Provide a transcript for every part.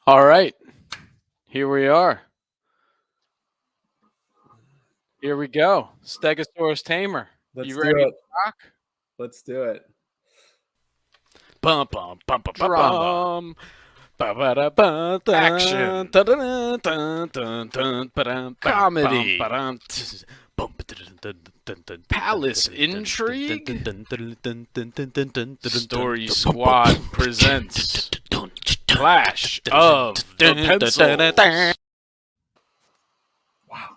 All right, here we are. Here we go. Stegosaurus tamer. Let's You do ready to it. rock? Let's do it. Bum bum bum bum Drama. bum. Ba-ba-da-ba, dun, Action. dun, dun, dun, dun, ba-dum, bam, Comedy. bum, ba-dum, tss, bum, ba-dun, dun, dun, dun, Palace dun, dun, dun, Intrigue. dun, dun, dun, dun, dun, dun, dun, dun, dun, Story dun, Squad dun, presents dun, Clash of the dun, dun, dun, dun, dun. Pencils. Wow.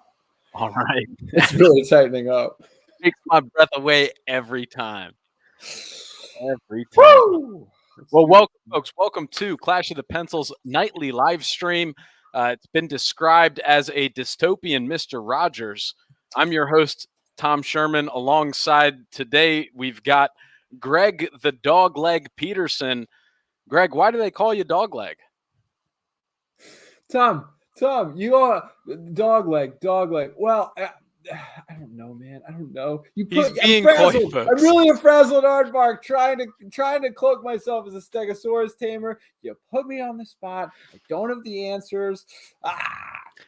All right. It's really tightening up. Takes my breath away every time. Every time. Woo! Well, welcome, folks. Welcome to Clash of the Pencils nightly live stream. It's been described as a dystopian Mr. Rogers. I'm your host, Tom Sherman. Alongside today, we've got Greg the Dogleg Peterson. Greg, why do they call you Dogleg? Tom, you are dog leg. Well, I don't know, man. I don't know. He's being coy, frazzled. folks. I'm really a frazzled aardvark trying to cloak myself as a Stegosaurus tamer. You put me on the spot. I don't have the answers.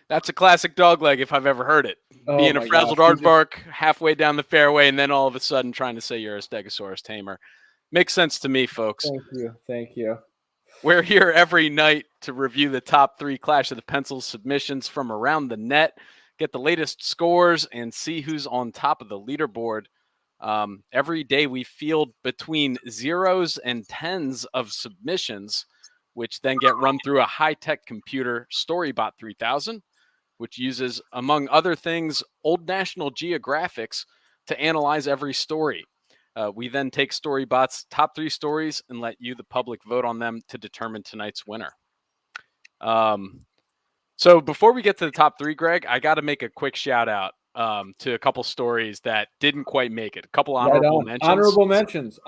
That's a classic Dogleg if I've ever heard it. Oh Being a my frazzled gosh, you aardvark halfway down the fairway and then all of a sudden trying to say you're a Stegosaurus tamer. Makes sense to me, folks. Thank you. We're here every night to review the top 3 Clash of the Pencils submissions from around the net, get the latest scores, and see who's on top of the leaderboard. Every day we field between 0s and 10s of submissions, which then get run through a high-tech computer, Storybot 3000, which uses, among other things, old National Geographics to analyze every story. We then take Storybot's top 3 stories and let you, the public, vote on them to determine tonight's winner. So before we get to the top 3, Greg, I got to make a quick shout out to a couple stories that didn't quite make it. A couple honorable mentions. Honorable mentions.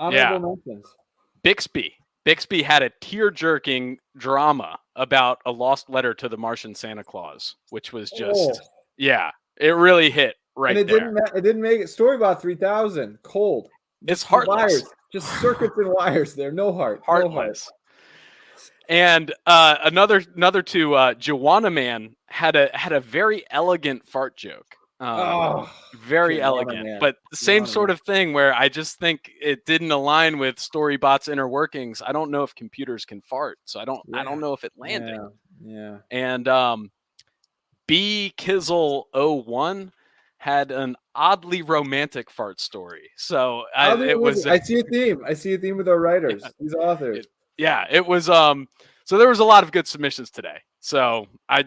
Bixby had a tear-jerking drama about a lost letter to the Martian Santa Claus, which was just, it really hit right and there. It didn't make it. Storybot 3000, cold. It's heartless. Wires, just circuits and wires there. No heart. Heartless. And another two, Joanna Man had a very elegant fart joke. Very elegant, Man. but the same sort of thing where I just think it didn't align with Storybot's inner workings. I don't know if computers can fart, so I don't know if it landed. Yeah. And B Kizzle 01 had an oddly romantic fart story. So I see a theme. I see a theme with our writers, these authors. It was so there was a lot of good submissions today. So I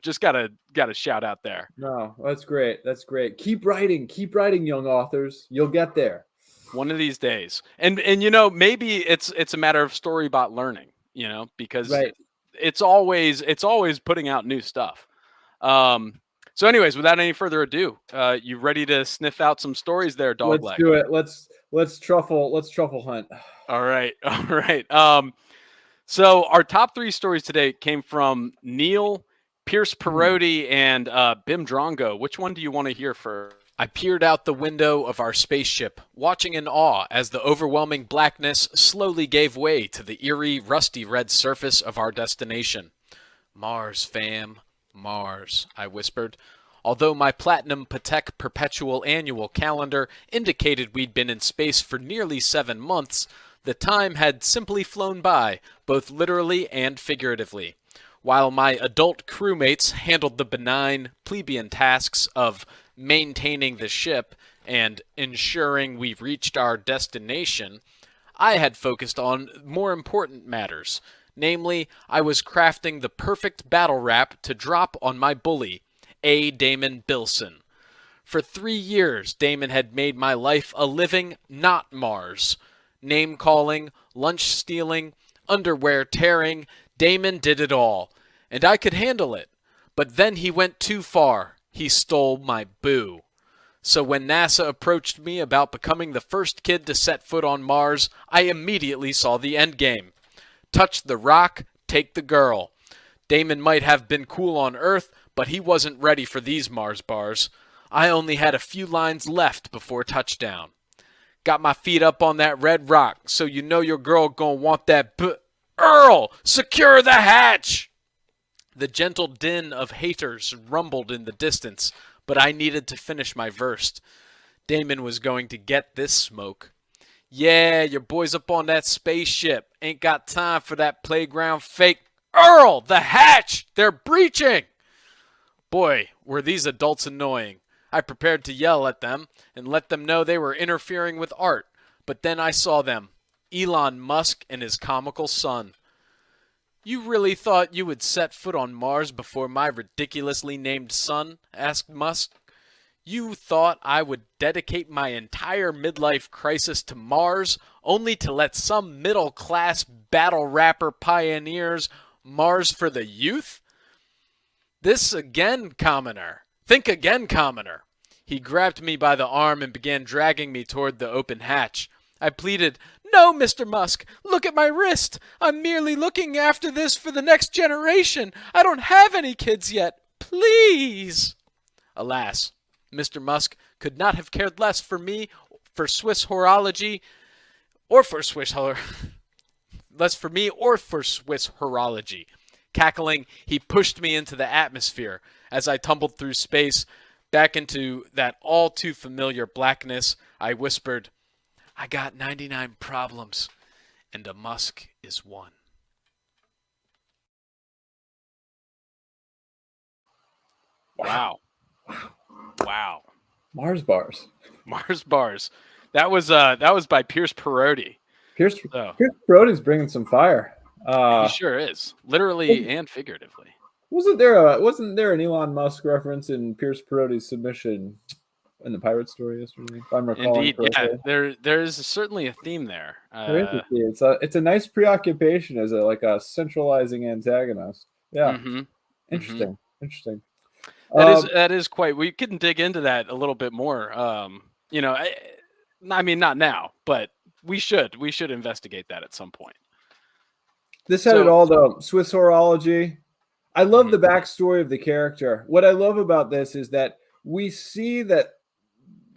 just gotta shout out there. No, that's great. Keep writing, young authors. You'll get there one of these days. And maybe it's a matter of Storybot learning, because it's always putting out new stuff. So anyways, without any further ado, you ready to sniff out some stories there, Dogleg? Let's do it. Let's truffle hunt. All right. So our top 3 stories today came from Neil, Pierce Perotti, and Bim Drongo. Which one do you want to hear first? I peered out the window of our spaceship, watching in awe as the overwhelming blackness slowly gave way to the eerie, rusty red surface of our destination. Mars, fam. Mars, I whispered. Although my Platinum Patek perpetual annual calendar indicated we'd been in space for nearly 7 months, the time had simply flown by, both literally and figuratively. While my adult crewmates handled the benign, plebeian tasks of maintaining the ship and ensuring we reached our destination, I had focused on more important matters. Namely, I was crafting the perfect battle rap to drop on my bully, A. Damon Bilson. For 3 years, Damon had made my life a living not Mars. Name-calling, lunch-stealing, underwear tearing, Damon did it all. And I could handle it. But then he went too far. He stole my boo. So when NASA approached me about becoming the first kid to set foot on Mars, I immediately saw the endgame. Touch the rock, take the girl. Damon might have been cool on Earth, but he wasn't ready for these Mars bars. I only had a few lines left before touchdown. Got my feet up on that red rock, so you know your girl gonna want that Earl, secure the hatch! The gentle din of haters rumbled in the distance, but I needed to finish my verse. Damon was going to get this smoke. Yeah, your boys up on that spaceship. Ain't got time for that playground fake. Earl, the hatch! They're breaching! Boy, were these adults annoying. I prepared to yell at them and let them know they were interfering with art, but then I saw them. Elon Musk and his comical son. You really thought you would set foot on Mars before my ridiculously named son? Asked Musk. You thought I would dedicate my entire midlife crisis to Mars only to let some middle-class battle rapper pioneers Mars for the youth? This again, commoner. Think again, commoner. He grabbed me by the arm and began dragging me toward the open hatch. I pleaded, No, Mr. Musk, look at my wrist. I'm merely looking after this for the next generation. I don't have any kids yet. Please. Alas, Mr. Musk could not have cared less for me, for Swiss horology, or for Swiss less for me or for Swiss horology. Cackling, he pushed me into the atmosphere. As I tumbled through space, back into that all too familiar blackness, I whispered, I got 99 problems, and a Musk is one. Wow. Wow. Mars bars. Mars bars. That was by Pierce Perotti. Pierce So Brody's bringing some fire. he sure is, literally and figuratively. Wasn't there an Elon Musk reference in Pierce Perotti's submission in the pirate story yesterday? If I'm recalling Indeed, correctly. yeah. There is certainly a theme there. There is a theme. It's a nice preoccupation as a centralizing antagonist. Yeah, interesting. Interesting. That is quite. We can dig into that a little bit more. I mean, not now, but we should investigate that at some point. This had it all though. Swiss horology. I love the backstory of the character. What I love about this is that we see that,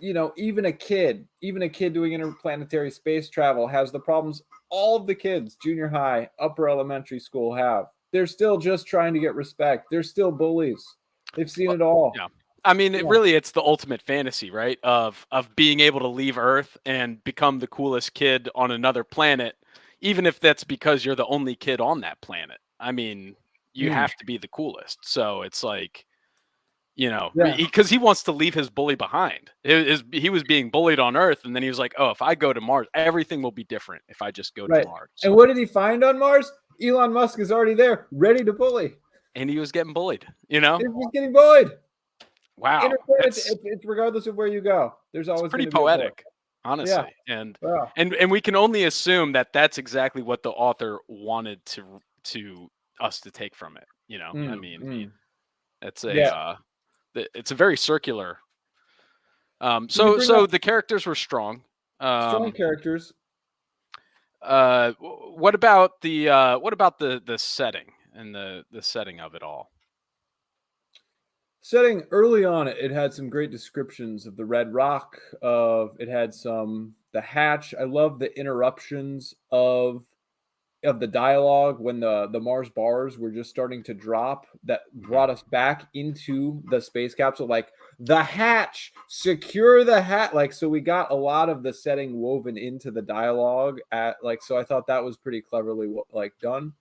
even a kid doing interplanetary space travel has the problems all of the kids, junior high, upper elementary school have. They're still just trying to get respect. They're still bullies. They've seen it all. Yeah. I mean, it's the ultimate fantasy, right? Of being able to leave Earth and become the coolest kid on another planet, even if that's because you're the only kid on that planet. I mean, you have to be the coolest. So it's like, because he wants to leave his bully behind. He was being bullied on Earth, and then he was like, oh, if I go to Mars, everything will be different if I just go to Mars. And what did he find on Mars? Elon Musk is already there, ready to bully. And he was getting bullied, He was getting bullied. Wow. It's regardless of where you go. There's always pretty poetic, honestly. Yeah. And we can only assume that that's exactly what the author wanted to us to take from it. I mean, it's it's a very circular. So the characters were strong. Strong characters. What about the setting and the setting of it all? Setting early on, it had some great descriptions of the Red Rock. It had the hatch. I love the interruptions of the dialogue when the Mars bars were just starting to drop. That brought us back into the space capsule, like the hatch, secure the hatch. Like, so we got a lot of the setting woven into the dialogue. So I thought that was pretty cleverly done.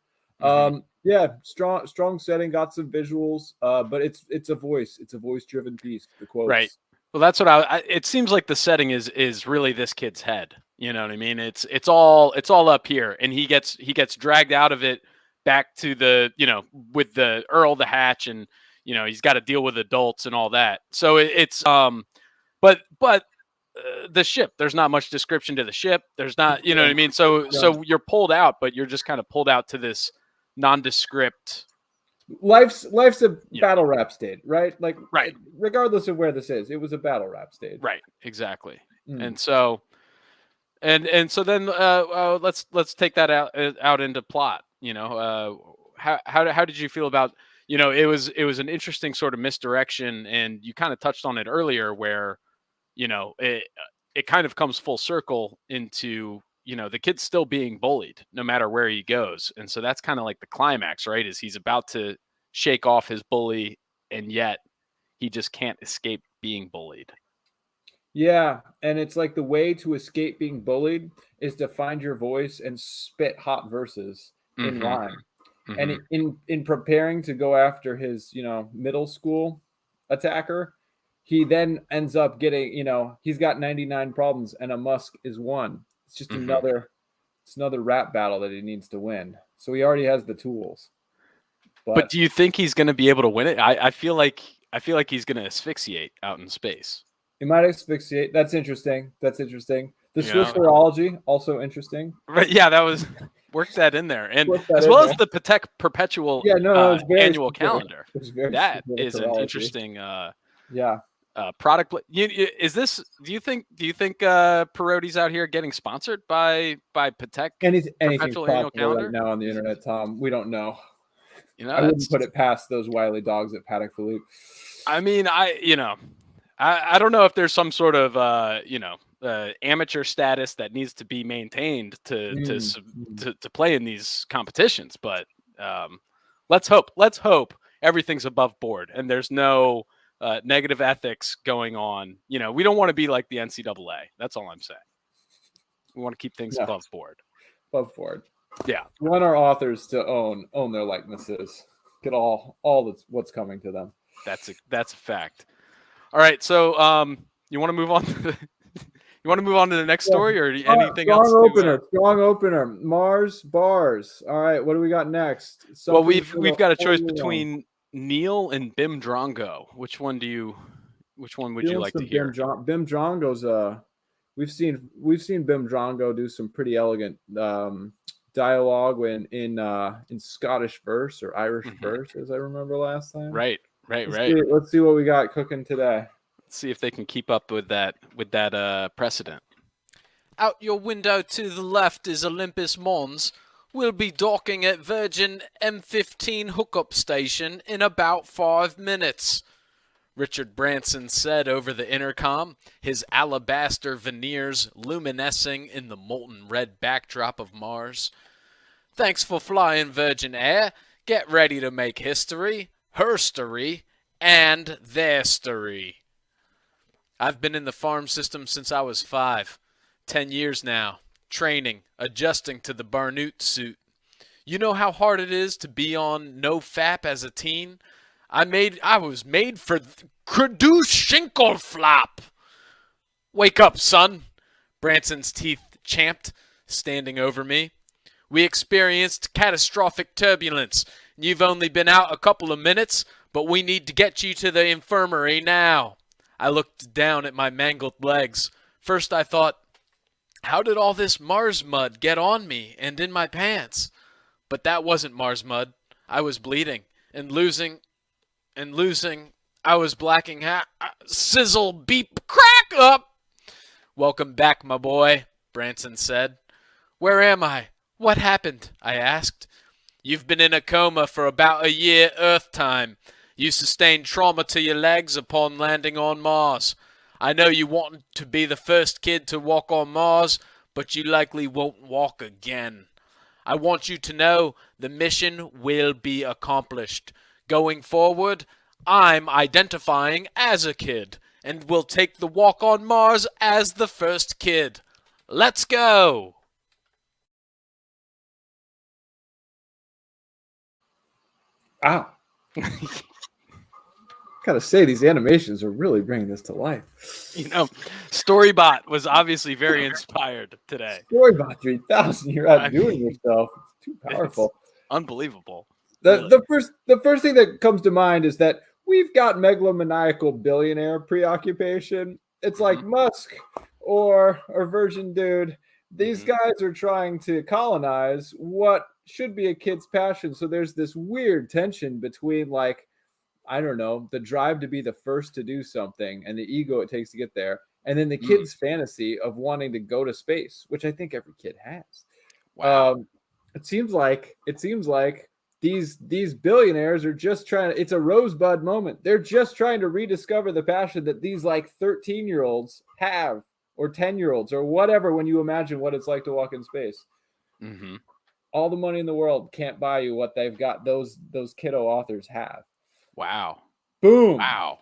Strong setting, got some visuals, but it's a voice-driven piece. The quotes, right? Well, that's what it seems like the setting is really this kid's head. You know what I mean? It's all up here, and he gets dragged out of it back to the with the Earl the hatch, and he's got to deal with adults and all that. So but the ship, there's not much description to the ship. There's not, what I mean? So you're pulled out, but you're just kind of pulled out to this nondescript. Life's a battle rap stage, right? Like, right. Regardless of where this is, it was a battle rap stage. Right. Exactly. And so, and so then let's take that out into plot. How did you feel about, it was an interesting sort of misdirection, and you kind of touched on it earlier where, it kind of comes full circle into, the kid's still being bullied no matter where he goes. And so that's kind of like the climax, right? Is he's about to shake off his bully, and yet he just can't escape being bullied. Yeah, and it's like the way to escape being bullied is to find your voice and spit hot verses in Mhm. rhyme. And Mhm. in preparing to go after his, middle school attacker, he then ends up getting, he's got 99 problems and a Musk is one. It's just Mhm. another rap battle that he needs to win. So he already has the tools. But do you think he's going to be able to win it? I feel like he's going to asphyxiate out in space. he might asphyxiate. That's interesting. The You Swiss know? horology, also interesting. Right? Yeah, that was work that in there, and Work that as in well there. as the Patek perpetual Yeah, no, it's very annual specific. calendar. It's very That specific is an horology. interesting Yeah. product. Is this? Do you think Peroti's out here getting sponsored by Patek Anything's perpetual annual possible right calendar? now on the internet, Tom. We don't know. I That's. wouldn't put it past those wily dogs at Patek Philippe. I mean, I don't know if there's some sort of amateur status that needs to be maintained to play in these competitions, but let's hope everything's above board and there's no negative ethics going on. We don't want to be like the NCAA. That's all I'm saying. We want to keep things above board. Above board. Yeah. We want our authors to own their likenesses. Get all that's what's coming to them. That's a fact. All right, so you want to move on to the next story, or anything else? Strong opener. Mars bars. All right, what do we got next? Well, we've got a choice between Neil and Bim Drongo. Which one would you like to hear? Bim Drongo's we've seen Bim Drongo do some pretty elegant dialogue in Scottish verse or Irish verse, as I remember last time. Right. Let's see what we got cooking today. Let's see if they can keep up with that precedent. Out your window to the left is Olympus Mons. We'll be docking at Virgin M15 hookup station in about 5 minutes, Richard Branson said over the intercom, his alabaster veneers luminescing in the molten red backdrop of Mars. Thanks for flying Virgin Air. Get ready to make history, herstory, and their story. I've been in the farm system since I was 5. 10 years now. Training, adjusting to the Barnett suit. You know how hard it is to be on no fap as a teen? I was made for Kredu Schinkelflop. Wake up, son, Branson's teeth champed, standing over me. We experienced catastrophic turbulence. You've only been out a couple of minutes, but we need to get you to the infirmary now. I looked down at my mangled legs. First I thought, how did all this Mars mud get on me and in my pants? But that wasn't Mars mud. I was bleeding and losing. I was blacking out. Sizzle, beep, crack up. Welcome back, my boy, Branson said. Where am I? What happened? I asked. You've been in a coma for about a year Earth time. You sustained trauma to your legs upon landing on Mars. I know you want to be the first kid to walk on Mars, but you likely won't walk again. I want you to know the mission will be accomplished. Going forward, I'm identifying as a kid, and will take the walk on Mars as the first kid. Let's go! Wow. Gotta say, these animations are really bringing this to life. Storybot was obviously very inspired today. Storybot 3000, you're outdoing yourself. It's too powerful. It's unbelievable. The first thing that comes to mind is that we've got megalomaniacal billionaire preoccupation. It's like Musk or Virgin Dude. These guys are trying to colonize what should be a kid's passion. So there's this weird tension between, like, I don't know, the drive to be the first to do something and the ego it takes to get there, and then the kid's fantasy of wanting to go to space, which I think every kid has. Wow. It seems like these billionaires are just trying to, it's a rosebud moment. They're just trying to rediscover the passion that these like 13-year-olds have, or 10-year-olds, or whatever, when you imagine what it's like to walk in space. all the money in the world can't buy you what they've got. Those kiddo authors have. Wow. Boom. Wow.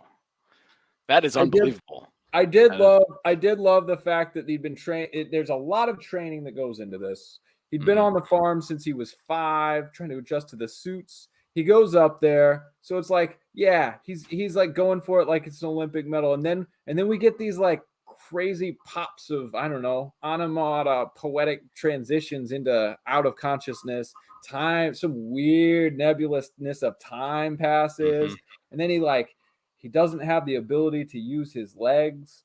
That is I did- unbelievable. I did That love the fact that he'd been trained. There's a lot of training that goes into this. He'd been Mhm. on the farm since he was 5, trying to adjust to the suits. He goes up there, so it's like, yeah, he's like going for it like it's an Olympic medal, and then we get these like crazy pops of, I don't know, onomata poetic transitions into out of consciousness. Time, some weird nebulousness of time passes, Mhm. and then he doesn't have the ability to use his legs,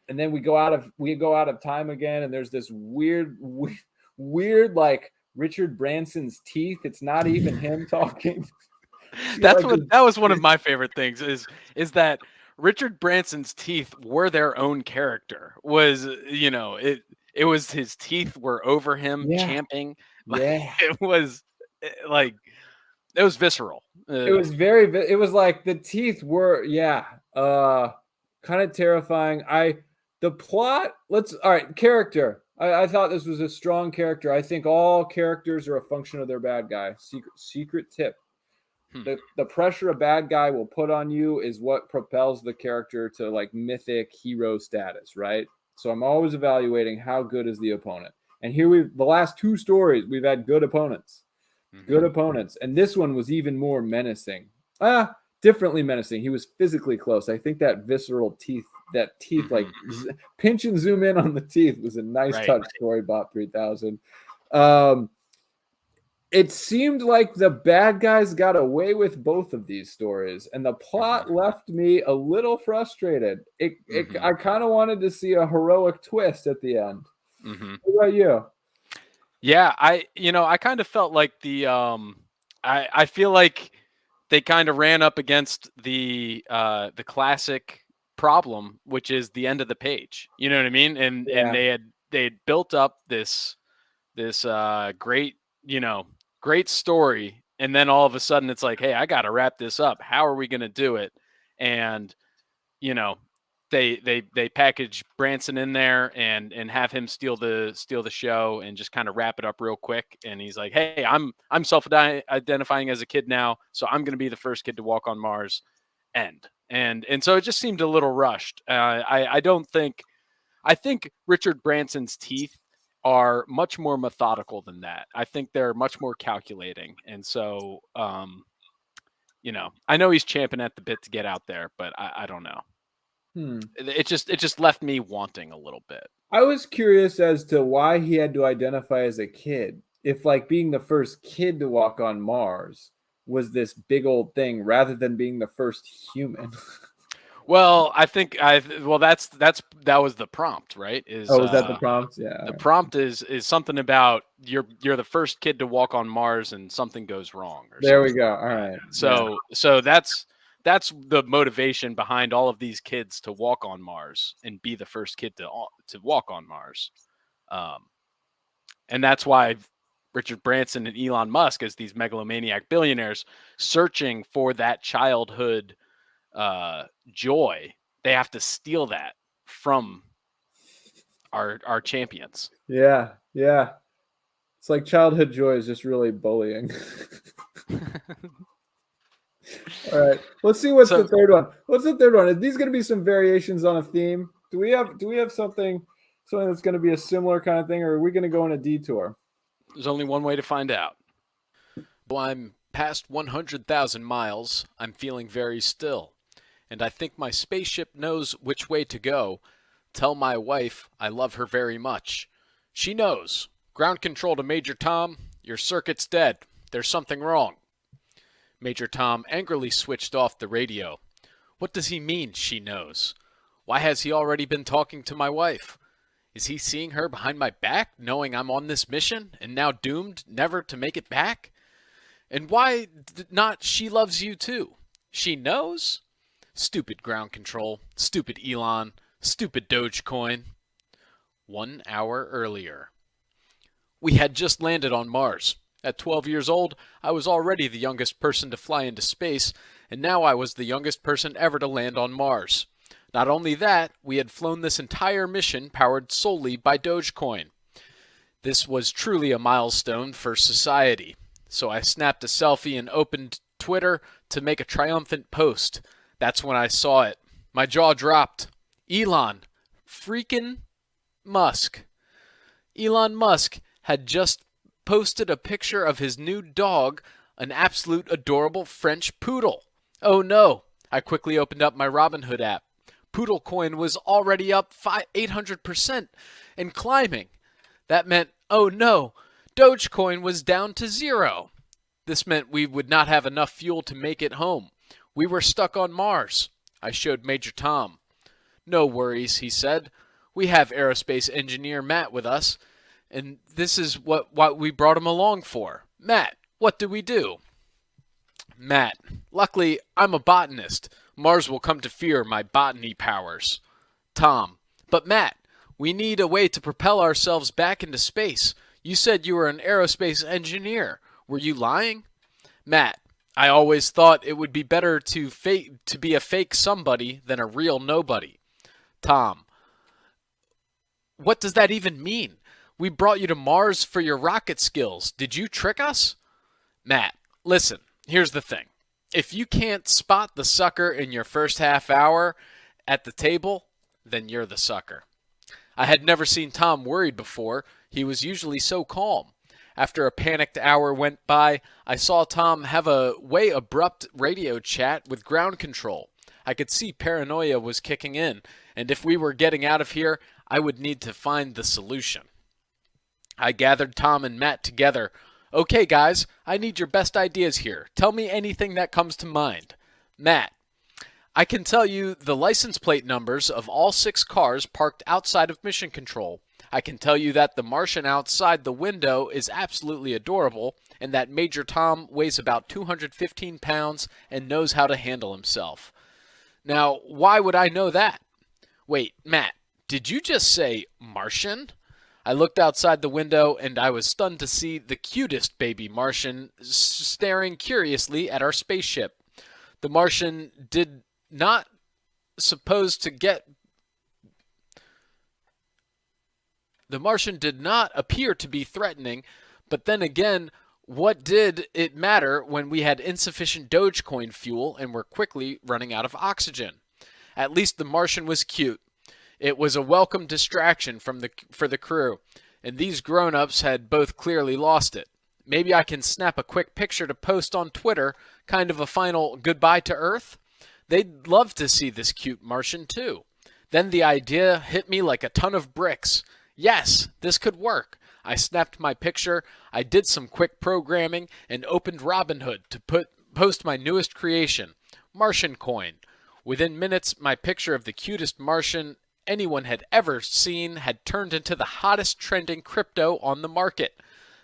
and then we go out of time again, and there's this weird like Richard Branson's teeth. It's not even him talking. That was one of my favorite things is that Richard Branson's teeth were their own character. It was his teeth were over him champing. Yeah. It was like it was visceral. It was it was like the teeth were kind of terrifying. The plot, all right, character. I thought this was a strong character. I think all characters are a function of their bad guy. Secret tip. The pressure a bad guy will put on you is what propels the character to like mythic hero status, right? So I'm always evaluating how good is the opponent. And here the last 2 stories, we've had good opponents. Good opponents. And this one was even more menacing. Differently menacing. He was physically close. I think that visceral teeth, like pinch and zoom in on the teeth was a nice touch, Storybot 3000. It seemed like the bad guys got away with both of these stories, and the plot left me a little frustrated. I kind of wanted to see a heroic twist at the end. What about you? Yeah, I kind of felt like I feel like they kind of ran up against the classic problem, which is the end of the page. You know what I mean? And they had built up this great, great story, and then all of a sudden it's like, hey, I got to wrap this up. How are we going to do it? And they package Branson in there and have him steal the show and just kind of wrap it up real quick. And he's like, hey, I'm self-identifying as a kid now, so I'm going to be the first kid to walk on Mars. End. And so it just seemed a little rushed. I think Richard Branson's teeth are much more methodical than that. I think they're much more calculating. And so, I know he's champing at the bit to get out there, but I don't know. It just left me wanting a little bit. I was curious as to why he had to identify as a kid. If like being the first kid to walk on Mars was this big old thing rather than being the first human. Well, I think that was the prompt, right? Was that the prompt? Yeah. The prompt is something about you're the first kid to walk on Mars and something goes wrong. There we go. All right. So that's the motivation behind all of these kids to walk on Mars and be the first kid to walk on Mars. And that's why Richard Branson and Elon Musk, as these megalomaniac billionaires searching for that childhood joy, they have to steal that from our champions. Yeah. It's like childhood joy is just really bullying. All right, let's see what's the third one. What's the third one? Are these going to be some variations on a theme? Do we have something that's going to be a similar kind of thing, or are we going to go on a detour? There's only one way to find out. Well, I'm past 100,000 miles. I'm feeling very still, and I think my spaceship knows which way to go. Tell my wife I love her very much. She knows. Ground control to Major Tom. Your circuit's dead. There's something wrong. Major Tom angrily switched off the radio. What does he mean, she knows? Why has he already been talking to my wife? Is he seeing her behind my back, knowing I'm on this mission, and now doomed never to make it back? And why not she loves you too? She knows? Stupid ground control, stupid Elon, stupid Dogecoin. 1 hour earlier. We had just landed on Mars. At 12 years old, I was already the youngest person to fly into space, and now I was the youngest person ever to land on Mars. Not only that, we had flown this entire mission powered solely by Dogecoin. This was truly a milestone for society. So I snapped a selfie and opened Twitter to make a triumphant post. That's when I saw it. My jaw dropped. Elon freaking Musk. Elon Musk had just posted a picture of his new dog, an absolute adorable French poodle. Oh no! I quickly opened up my Robinhood app. Poodle coin was already up 800% and climbing. That meant, oh no, Dogecoin was down to 0. This meant we would not have enough fuel to make it home. We were stuck on Mars. I showed Major Tom. No worries, he said. We have aerospace engineer Matt with us, and this is what we brought him along for. Matt, what do we do? Matt, luckily I'm a botanist. Mars will come to fear my botany powers. Tom, but Matt, we need a way to propel ourselves back into space. You said you were an aerospace engineer. Were you lying? Matt, I always thought it would be better to be a fake somebody than a real nobody. Tom, what does that even mean? We brought you to Mars for your rocket skills. Did you trick us? Matt, listen, here's the thing. If you can't spot the sucker in your first half hour at the table, then you're the sucker. I had never seen Tom worried before. He was usually so calm. After a panicked hour went by, I saw Tom have a way abrupt radio chat with ground control. I could see paranoia was kicking in, and if we were getting out of here, I would need to find the solution. I gathered Tom and Matt together. Okay, guys, I need your best ideas here. Tell me anything that comes to mind. Matt, I can tell you the license plate numbers of all 6 cars parked outside of Mission Control. I can tell you that the Martian outside the window is absolutely adorable, and that Major Tom weighs about 215 pounds and knows how to handle himself. Now, why would I know that? Wait, Matt, did you just say Martian? I looked outside the window, and I was stunned to see the cutest baby Martian staring curiously at our spaceship. The Martian did not appear to be threatening, but then again, what did it matter when we had insufficient Dogecoin fuel and were quickly running out of oxygen? At least the Martian was cute. It was a welcome distraction for the crew, and these grown-ups had both clearly lost it. Maybe I can snap a quick picture to post on Twitter, kind of a final goodbye to Earth? They'd love to see this cute Martian too. Then the idea hit me like a ton of bricks. Yes, this could work. I snapped my picture, I did some quick programming, and opened Robinhood to post my newest creation, Martian Coin. Within minutes, my picture of the cutest Martian anyone had ever seen had turned into the hottest trending crypto on the market.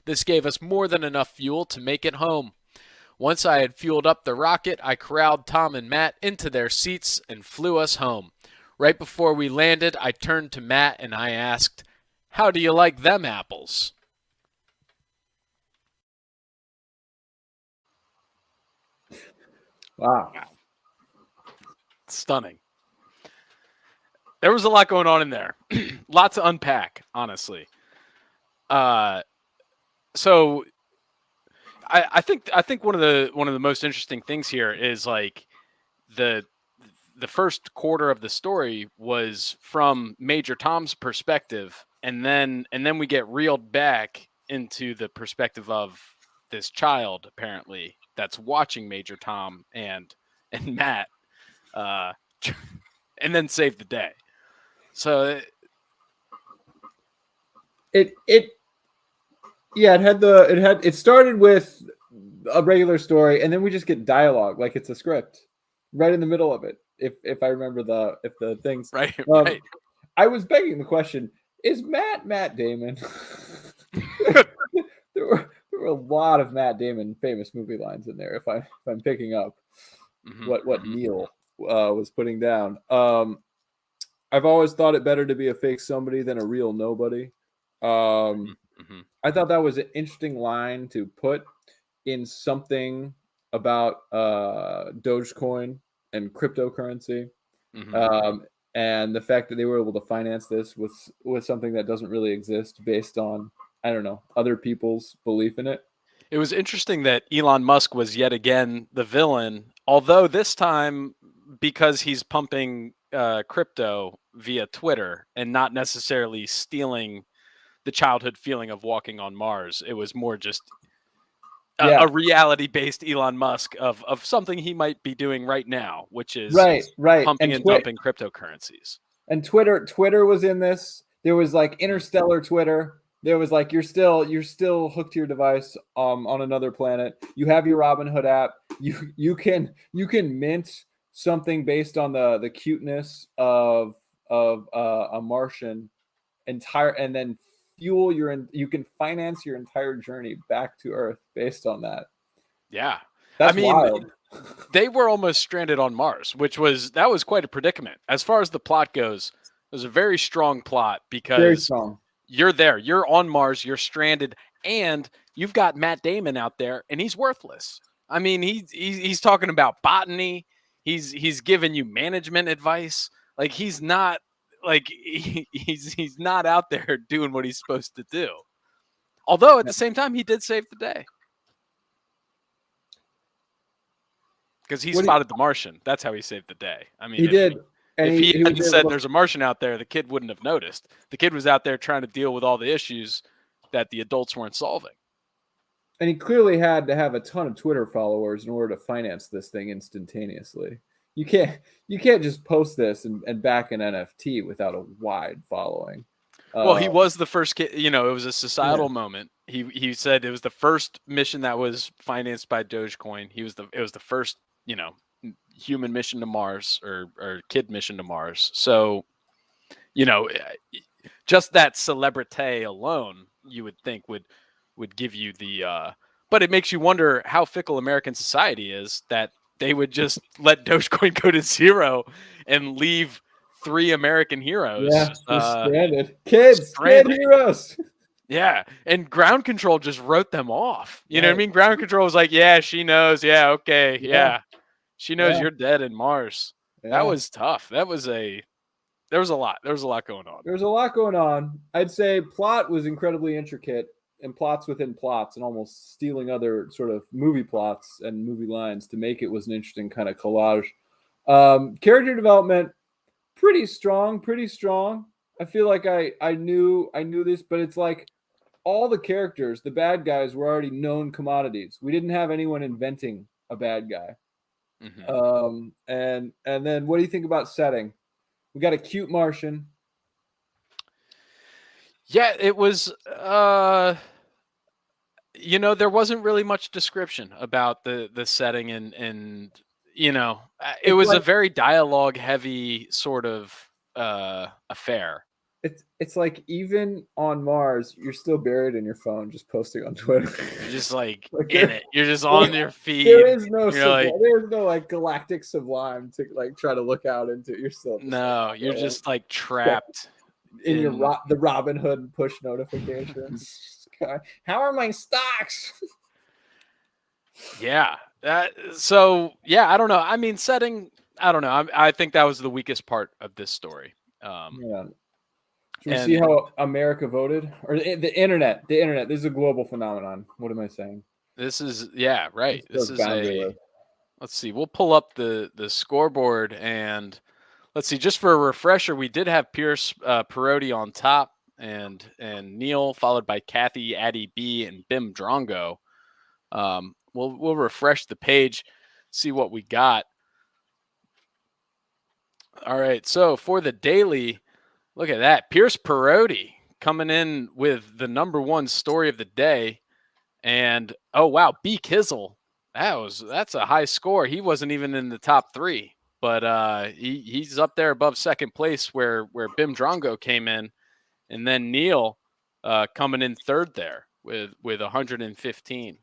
This gave us more than enough fuel to make it home. Once I had fueled up the rocket, I corralled Tom and Matt into their seats and flew us home. Right before we landed, I turned to Matt and I asked, "How do you like them apples?" Wow. Stunning. There was a lot going on in there. Lots to unpack, honestly. So I think one of the most interesting things here is like the first quarter of the story was from Major Tom's perspective, and then we get reeled back into the perspective of this child apparently that's watching Major Tom and Matt, and then save the day. So it started with a regular story, and then we just get dialogue like it's a script right in the middle of it. If I remember the things right, right. I was begging the question: is Matt Damon? there were a lot of Matt Damon famous movie lines in there. If I'm picking up what Neil was putting down. I've always thought it better to be a fake somebody than a real nobody. I thought that was an interesting line to put in something about Dogecoin and cryptocurrency, and the fact that they were able to finance this with something that doesn't really exist based on I don't know, other people's belief in it. It was interesting that Elon Musk was yet again the villain, although this time because he's pumping crypto via Twitter and not necessarily stealing the childhood feeling of walking on Mars. It was more just a reality-based Elon Musk of something he might be doing right now, which is right. pumping and dumping cryptocurrencies. And Twitter was in this. There was like interstellar Twitter. There was like you're still hooked to your device on another planet. You have your Robinhood app. You can mint something based on the cuteness of a Martian and then you can finance your entire journey back to Earth based on that. Yeah. That's wild. They were almost stranded on Mars, that was quite a predicament. As far as the plot goes, it was a very strong plot because very strong. You're there, you're on Mars, you're stranded, and you've got Matt Damon out there, and he's worthless. I mean, he's talking about botany. He's giving you management advice. Like he's not he's not out there doing what he's supposed to do. Although at the same time, he did save the day. Because he spotted the Martian. That's how he saved the day. I mean, he did. If he hadn't said there's a Martian out there, the kid wouldn't have noticed. The kid was out there trying to deal with all the issues that the adults weren't solving. And he clearly had to have a ton of Twitter followers in order to finance this thing instantaneously. You can't just post this and back an NFT without a wide following. Well, he was the first kid. It was a societal moment. He said it was the first mission that was financed by Dogecoin. It was the first human mission to Mars or kid mission to Mars. So, just that celebrity alone, you would think would give you the. But it makes you wonder how fickle American society is that they would just let Dogecoin go to zero and leave 3 American heroes. Yeah, stranded. Kid heroes. Yeah, and ground control just wrote them off. You know what I mean? Ground control was like, yeah, she knows. Yeah, okay, yeah. She knows you're dead in Mars. Yeah. That was tough. There was a lot. There was a lot going on. There was a lot going on. I'd say plot was incredibly intricate and plots within plots and almost stealing other sort of movie plots and movie lines to make it was an interesting kind of collage. Character development, pretty strong. I feel like I knew this, but it's like all the characters, the bad guys were already known commodities. We didn't have anyone inventing a bad guy. Mm-hmm. And then what do you think about setting? We got a cute Martian. Yeah, it was there wasn't really much description about the setting and it was a very dialogue heavy sort of affair. It's like even on Mars, you're still buried in your phone, just posting on Twitter. You're just like in it. You're just on your feed. There is no galactic sublime to like try to look out into. You're still you're just like trapped in your the Robinhood push notifications. How are my stocks? Yeah. So yeah, I don't know. I mean, setting. I don't know. I think that was the weakest part of this story. Should we see how America voted? Or the internet. The internet. This is a global phenomenon. What am I saying? This is right. This is let's see. We'll pull up the scoreboard and let's see. Just for a refresher, we did have Pierce Perotti on top and Neil, followed by Kathy, Addie B, and Bim Drongo. We'll refresh the page, see what we got. All right. So for the daily. Look at that. Pierce Perotti coming in with the #1 story of the day. And, oh, wow, B. Kizzle. That's a high score. He wasn't even in the top 3. But he's up there above second place where Bim Drongo came in. And then Neil coming in third there with 115.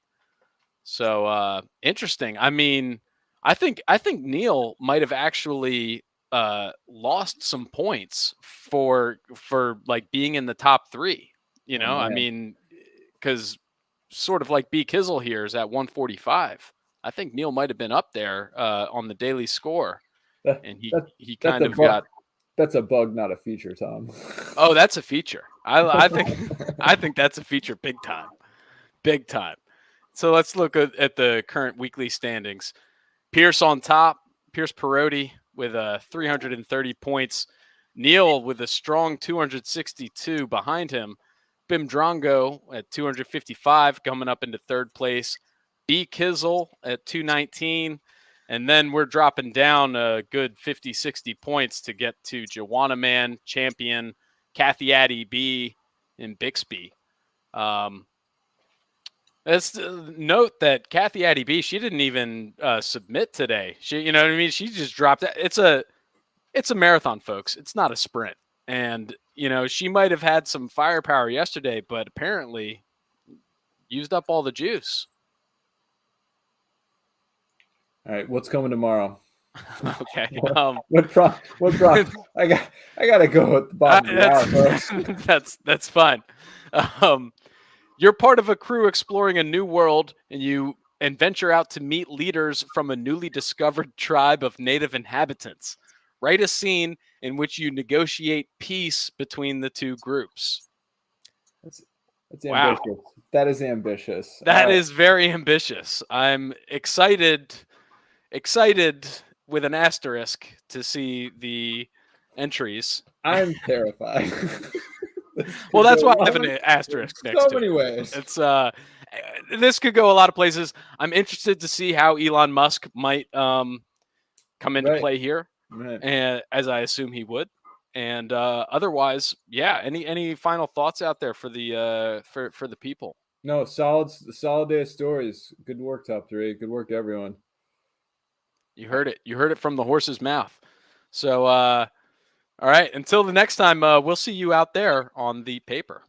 So interesting. I mean, I think Neil might have actually lost some points for like being in the top 3, I mean, because sort of like B Kizzle here is at 145. I think Neil might have been up there on the daily score, and he kind of got That's a bug, not a feature, Tom. Oh, that's a feature. I think I think that's a feature big time. Big time. So let's look at the current weekly standings. Pierce on top, Pierce Perotti with 330 points. Neil with a strong 262 behind him. Bim Drongo at 255 coming up into third place. B. Kizzle at 219. And then we're dropping down a good 50, 60 points to get to Joanna Man, Champion, Kathy Addy B, and Bixby. Let's note that Kathy Addy B, she didn't even submit today. She, you know what I mean? She just dropped it. It's a marathon, folks. It's not a sprint. And, she might have had some firepower yesterday, but apparently used up all the juice. All right, what's coming tomorrow? Okay. What I gotta go at the bottom of the hour, folks. That's fine. You're part of a crew exploring a new world, and venture out to meet leaders from a newly discovered tribe of native inhabitants. Write a scene in which you negotiate peace between the two groups. That's ambitious. Wow. That is ambitious. That is very ambitious. I'm excited with an asterisk to see the entries. I'm terrified. Well, that's why I have an asterisk next to it. So many ways. It's this could go a lot of places. I'm interested to see how Elon Musk might come into play here, and as I assume he would. And otherwise, yeah. Any final thoughts out there for the for the people? No, solid day of stories. Good work, top three. Good work, everyone. You heard it. You heard it from the horse's mouth. So, all right. Until the next time, we'll see you out there on the paper.